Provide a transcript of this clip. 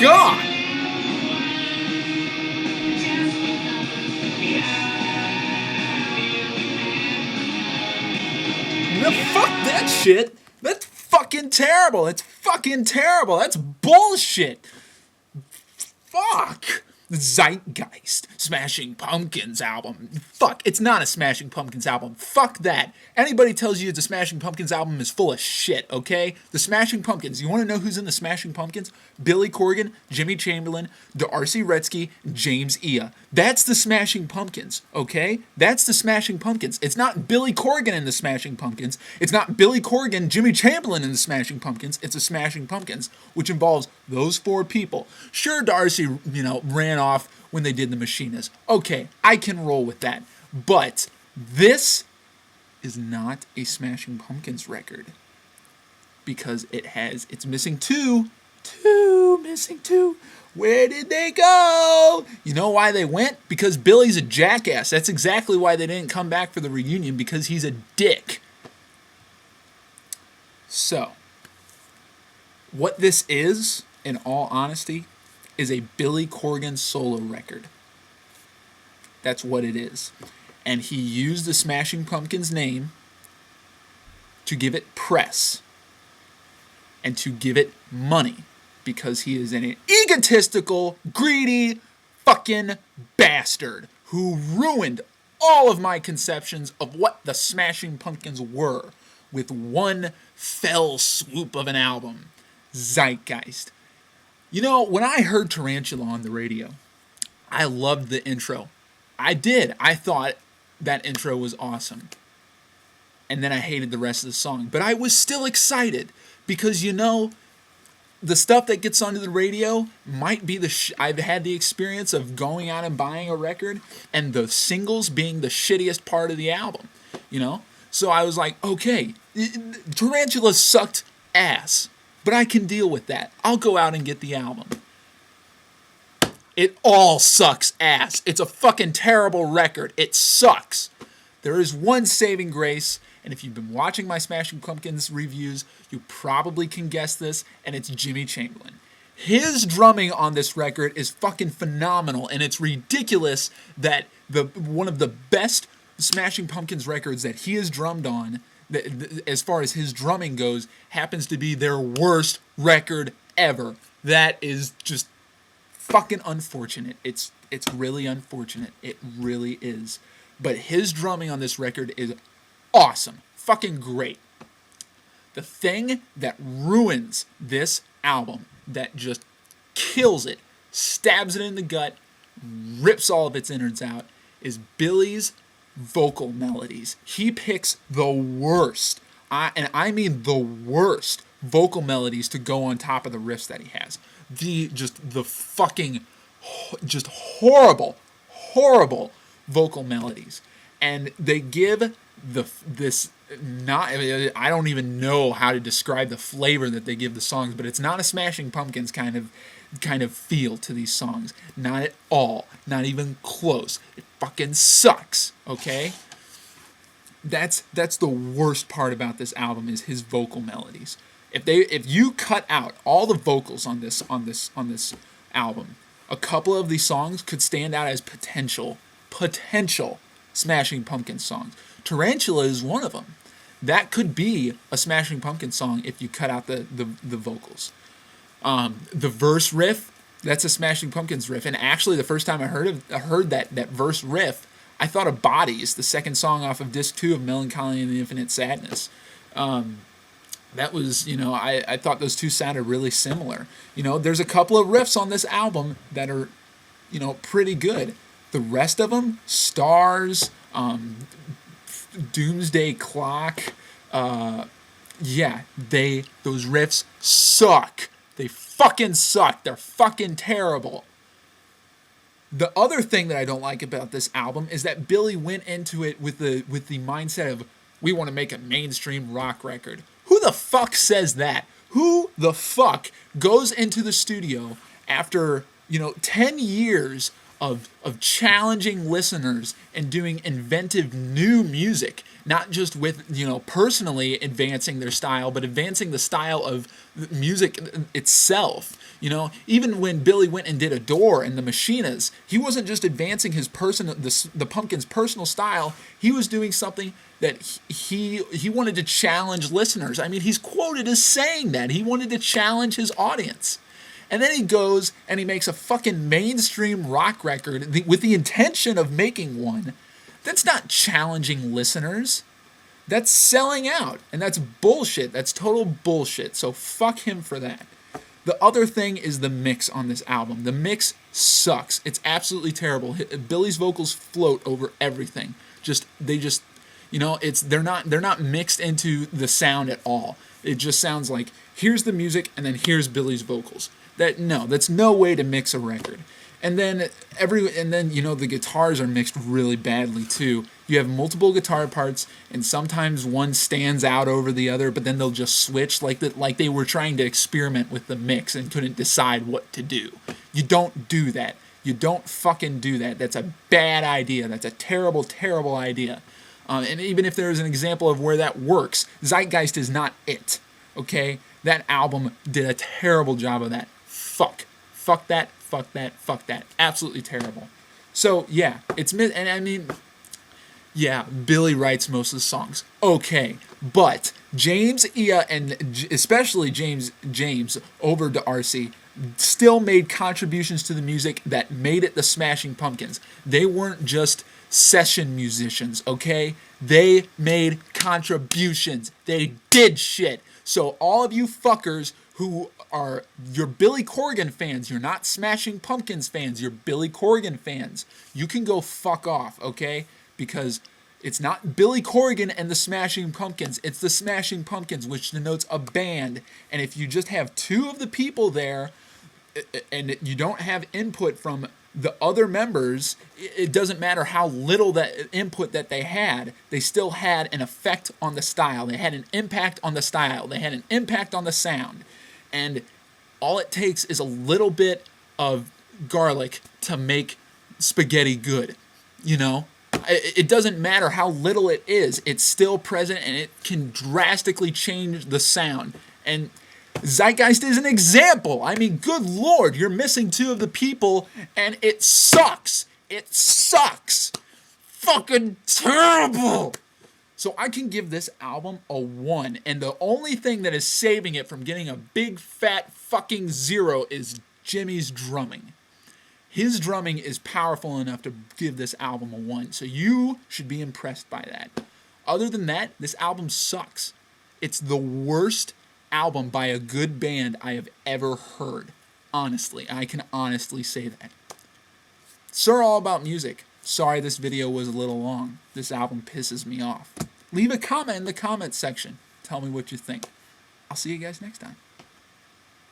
God! No, fuck that shit. That's fucking terrible. It's fucking terrible. That's bullshit. Fuck. Zeitgeist, Smashing Pumpkins album. Fuck, it's not a Smashing Pumpkins album. Fuck that. Anybody tells you it's a Smashing Pumpkins album is full of shit, okay? The Smashing Pumpkins, you want to know who's in the Smashing Pumpkins? Billy Corgan, Jimmy Chamberlin, D'Arcy Wretzky, James Iha. That's the Smashing Pumpkins, okay? That's the Smashing Pumpkins. It's not Billy Corgan in the Smashing Pumpkins. It's not Billy Corgan, Jimmy Chamberlin in the Smashing Pumpkins. It's the Smashing Pumpkins, which involves those four people. Sure, D'Arcy, ran off when they did The Machinist. Okay, I can roll with that. But this is not a Smashing Pumpkins record because it's missing two. Missing two. Where did they go? You know why they went? Because Billy's a jackass. That's exactly why they didn't come back for the reunion, because he's a dick. So, what this is, in all honesty, is a Billy Corgan solo record. That's what it is. And he used the Smashing Pumpkins name to give it press and to give it money, because he is an egotistical, greedy, fucking bastard who ruined all of my conceptions of what the Smashing Pumpkins were with one fell swoop of an album. Zeitgeist. When I heard Tarantula on the radio, I loved the intro. I did. I thought that intro was awesome. And then I hated the rest of the song. But I was still excited because, the stuff that gets onto the radio might be I've had the experience of going out and buying a record and the singles being the shittiest part of the album, So I was like, okay, Tarantula sucked ass, but I can deal with that. I'll go out and get the album. It all sucks ass. It's a fucking terrible record. It sucks. There is one saving grace, and if you've been watching my Smashing Pumpkins reviews, you probably can guess this, and it's Jimmy Chamberlin. His drumming on this record is fucking phenomenal, and it's ridiculous that one of the best Smashing Pumpkins records that he has drummed on, as far as his drumming goes, happens to be their worst record ever. That is just fucking unfortunate. It's really unfortunate. It really is. But his drumming on this record is awesome. Fucking great. The thing that ruins this album, that just kills it, stabs it in the gut, rips all of its innards out, is Billy's vocal melodies. He picks the worst, and I mean the worst, vocal melodies to go on top of the riffs that he has. The fucking just horrible vocal melodies, and they give I don't even know how to describe the flavor that they give the songs, but it's not a Smashing Pumpkins kind of feel to these songs. Not at all. Not even close. It fucking sucks. Okay? That's the worst part about this album, is his vocal melodies. If you cut out all the vocals on this album, a couple of these songs could stand out as potential Smashing Pumpkins songs. Tarantula is one of them. That could be a Smashing Pumpkins song if you cut out the vocals. The verse riff, that's a Smashing Pumpkins riff. And actually, the first time I heard that verse riff, I thought of Bodies, the second song off of disc 2 of Melancholy and the Infinite Sadness. That was, I thought those two sounded really similar. There's a couple of riffs on this album that are, pretty good. The rest of them, Stars, Doomsday Clock, those riffs suck. They fucking suck. They're fucking terrible. The other thing that I don't like about this album is that Billy went into it with the mindset of, we want to make a mainstream rock record. Who the fuck says that? Who the fuck goes into the studio after, 10 years of challenging listeners and doing inventive new music, not just with, you know, personally advancing their style, but advancing the style of music itself. You know, even when Billy went and did Adore and the Machinas, he wasn't just advancing his the Pumpkins' personal style. He was doing something that he wanted to challenge listeners. I mean, he's quoted as saying that he wanted to challenge his audience. And then he goes and he makes a fucking mainstream rock record with the intention of making one. That's not challenging listeners. That's selling out. And that's bullshit. That's total bullshit. So fuck him for that. The other thing is the mix on this album. The mix sucks. It's absolutely terrible. Billy's vocals float over everything. You know, they're not mixed into the sound at all. It just sounds like here's the music and then here's Billy's vocals. That's no way to mix a record. And then you know, the guitars are mixed really badly too. You have multiple guitar parts, and sometimes one stands out over the other, but then they'll just switch like they were trying to experiment with the mix and couldn't decide what to do. You don't do that. You don't fucking do that. That's a bad idea. That's a terrible, terrible idea. And even if there is an example of where that works, Zeitgeist is not it. Okay? That album did a terrible job of that. Fuck that. Absolutely terrible. So, yeah, Billy writes most of the songs. Okay, but James Iha and especially James over to RC still made contributions to the music that made it the Smashing Pumpkins. They weren't just session musicians, okay? They made contributions. They did shit. So all of you fuckers who you're Billy Corgan fans, you're not Smashing Pumpkins fans, you're Billy Corgan fans, you can go fuck off, okay? Because it's not Billy Corgan and the Smashing Pumpkins, it's the Smashing Pumpkins, which denotes a band. And if you just have two of the people there and you don't have input from the other members, it doesn't matter how little that input that they had, they still had an effect on the style. They had an impact on the style. They had an impact on the sound. And all it takes is a little bit of garlic to make spaghetti good, you know? It doesn't matter how little it is. It's still present, and it can drastically change the sound. And Zeitgeist is an example. I mean, good Lord, you're missing two of the people, and it sucks. It sucks. Fucking terrible. So I can give this album a 1, and the only thing that is saving it from getting a big fat fucking 0 is Jimmy's drumming. His drumming is powerful enough to give this album a 1, so you should be impressed by that. Other than that, this album sucks. It's the worst album by a good band I have ever heard. Honestly, I can honestly say that. SirAllAboutMusic. Sorry this video was a little long. This album pisses me off. Leave a comment in the comments section. Tell me what you think. I'll see you guys next time.